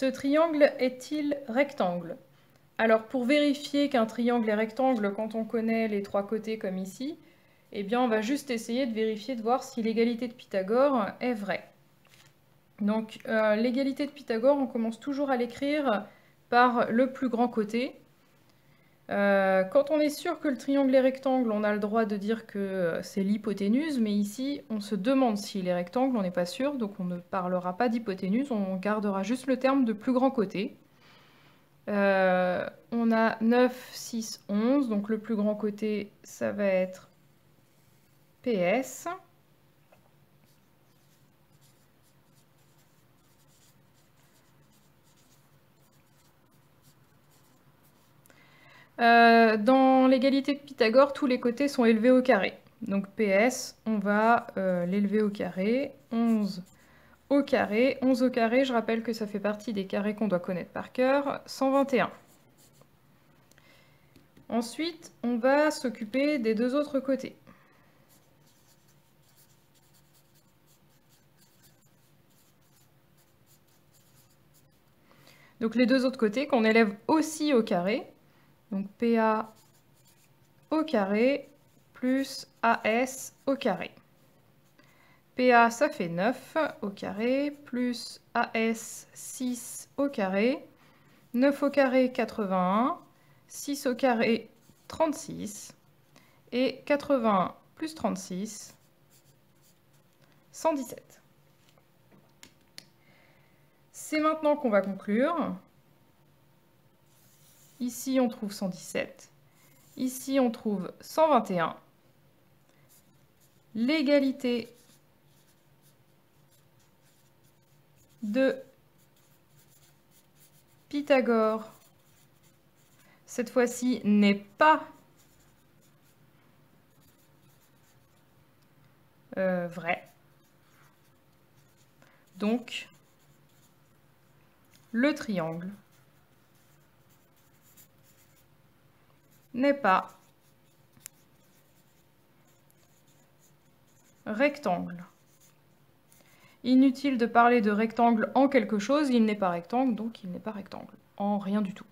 Ce triangle est-il rectangle? Alors pour vérifier qu'un triangle est rectangle quand on connaît les trois côtés comme ici, eh bien on va juste essayer de vérifier, de voir si l'égalité de Pythagore est vraie. Donc l'égalité de Pythagore, on commence toujours à l'écrire par le plus grand côté. Quand on est sûr que le triangle est rectangle, on a le droit de dire que c'est l'hypoténuse, mais ici, on se demande s'il est rectangle, on n'est pas sûr, donc on ne parlera pas d'hypoténuse, on gardera juste le terme de plus grand côté. On a 9, 6, 11, donc le plus grand côté, ça va être PS. Dans l'égalité de Pythagore, tous les côtés sont élevés au carré. Donc PS, on va l'élever au carré. 11 au carré. 11 au carré, je rappelle que ça fait partie des carrés qu'on doit connaître par cœur. 121. Ensuite, on va s'occuper des deux autres côtés. Donc les deux autres côtés qu'on élève aussi au carré. Donc PA au carré plus AS au carré. PA, ça fait 9 au carré, plus AS, 6 au carré. 9 au carré, 81. 6 au carré, 36. Et 81 plus 36, 117. C'est maintenant qu'on va conclure. Ici, on trouve 117. Ici, on trouve 121. L'égalité de Pythagore, cette fois-ci, n'est pas vraie. Donc, le triangle n'est pas rectangle. Inutile de parler de rectangle en quelque chose, il n'est pas rectangle, donc il n'est pas rectangle, en rien du tout.